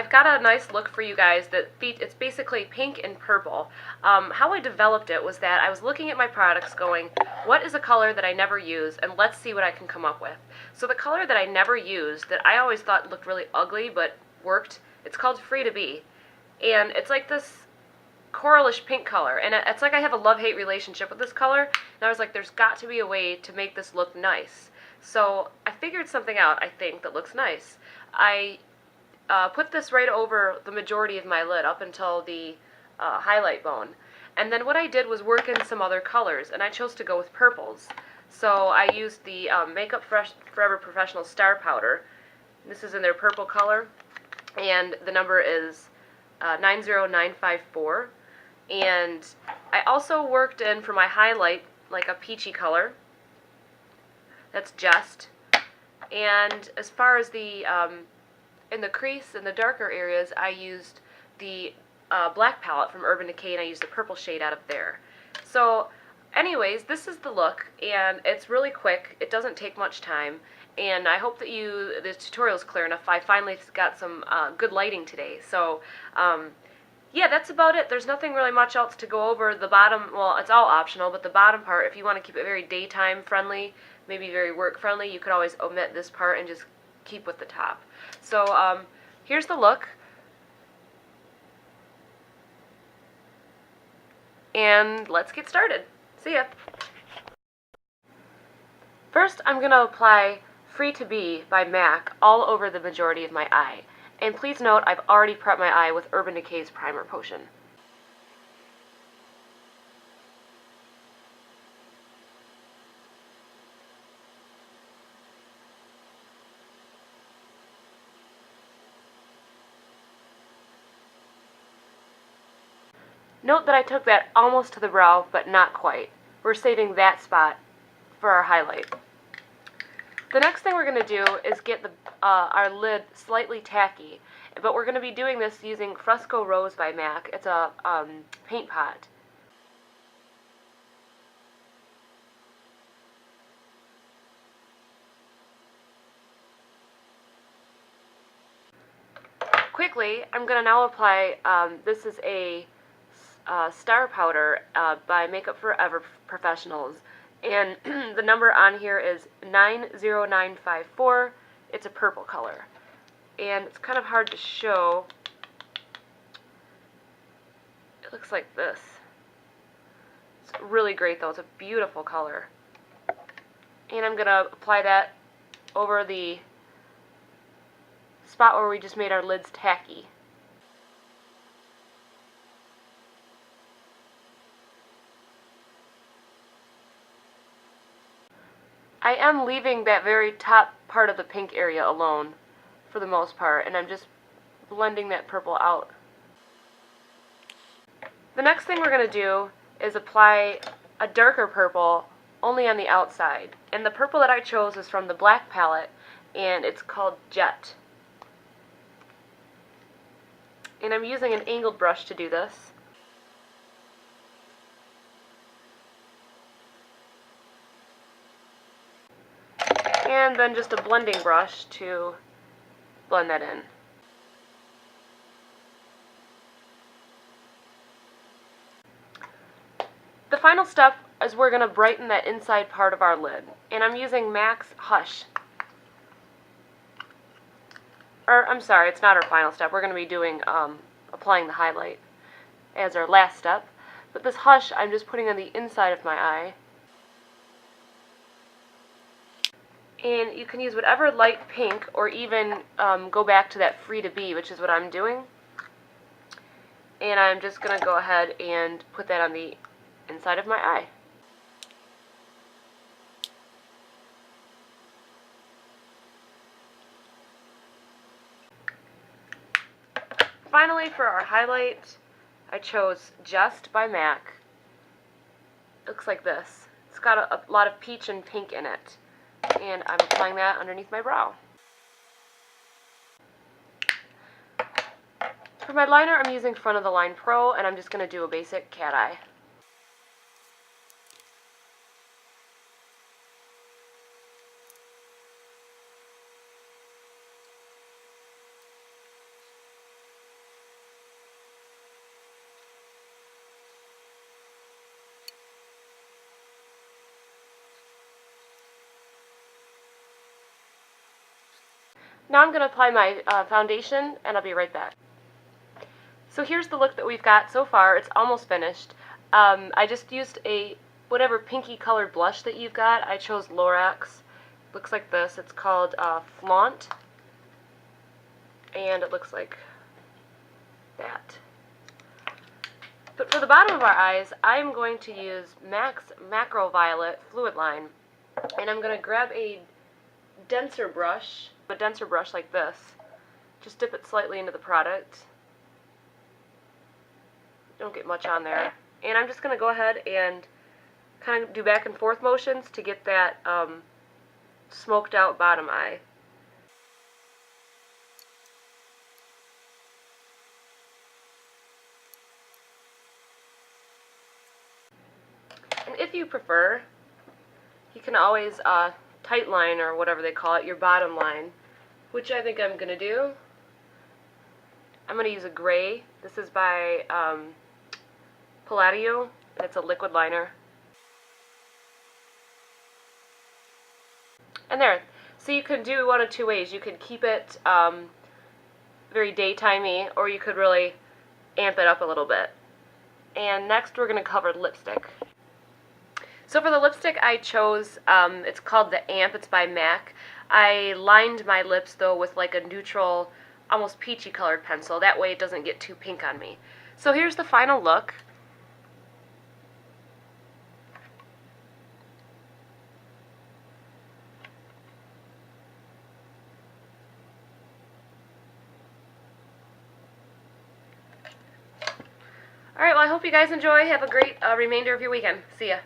I've got a nice look for you guys it's basically pink and purple. How I developed it was that I was looking at my products going, what is a color that I never use, and let's see what I can come up with. So the color that I never used, that I always thought looked really ugly but worked, it's called Free to Be. And it's like this coralish pink color, and it's like I have a love-hate relationship with this color, and I was like, there's got to be a way to make this look nice. So I figured something out, I think, that looks nice. I put this right over the majority of my lid up until the highlight bone. And then what I did was work in some other colors, and I chose to go with purples. So I used the Makeup Forever Professional Star Powder. This is in their purple color, and the number is 90954. And I also worked in, for my highlight, like a peachy color. That's Just. And as far as the in the crease and the darker areas, I used the black palette from Urban Decay, and I used the purple shade out of there. So anyways, this is the look, and it's really quick. It doesn't take much time, and I hope that the tutorial's clear enough. I finally got some good lighting today. So yeah, that's about it. There's nothing really much else to go over. The bottom, well, it's all optional, but the bottom part, if you want to keep it very daytime friendly, maybe very work friendly, you could always omit this part and just keep with the top. So here's the look. And let's get started. See ya. First, I'm going to apply Free to Be by MAC all over the majority of my eye. And please note, I've already prepped my eye with Urban Decay's Primer Potion. Note that I took that almost to the brow, but not quite. We're saving that spot for our highlight. The next thing we're going to do is get our lid slightly tacky, but we're going to be doing this using Fresco Rose by MAC. It's a paint pot. Quickly, I'm going to now apply, this is a Star Powder by Makeup Forever Professionals, and the number on here is 90954. It's a purple color, and it's kind of hard to show. It looks like this. It's really great though. It's a beautiful color, and I'm going to apply that over the spot where we just made our lids tacky. I am leaving that very top part of the pink area alone for the most part, and I'm just blending that purple out. The next thing we're going to do is apply a darker purple only on the outside. And the purple that I chose is from the black palette, and it's called Jet. And I'm using an angled brush to do this. And then just a blending brush to blend that in. The final step is we're going to brighten that inside part of our lid. And I'm using MAC's Hush. Or, I'm sorry, it's not our final step. We're going to be doing, applying the highlight as our last step. But this Hush, I'm just putting on the inside of my eye. And you can use whatever light pink, or even go back to that Free to Be, which is what I'm doing. And I'm just going to go ahead and put that on the inside of my eye. Finally, for our highlight, I chose Just by MAC. Looks like this. It's got a lot of peach and pink in it. And I'm applying that underneath my brow. For my liner, I'm using Front of the Line Pro, and I'm just going to do a basic cat eye. Now I'm going to apply my foundation, and I'll be right back. So here's the look that we've got so far. It's almost finished. I just used a whatever pinky colored blush that you've got. I chose Lorax. Looks like this. It's called Flaunt, and it looks like that. But for the bottom of our eyes, I'm going to use MAC's Macro Violet Fluid Line, and I'm going to grab a denser brush like this. Just dip it slightly into the product. Don't get much on there. And I'm just going to go ahead and kind of do back and forth motions to get that smoked out bottom eye. And if you prefer, you can always tight line, or whatever they call it, your bottom line, which I think I'm going to do. I'm going to use a gray. This is by Palladio, and it's a liquid liner. And there. So you can do one of two ways. You could keep it very daytimey, or you could really amp it up a little bit. And next we're going to cover lipstick. So for the lipstick I chose, it's called the Amp, it's by MAC. I lined my lips though with like a neutral, almost peachy colored pencil. That way it doesn't get too pink on me. So here's the final look. Alright, well I hope you guys enjoy. Have a great remainder of your weekend. See ya.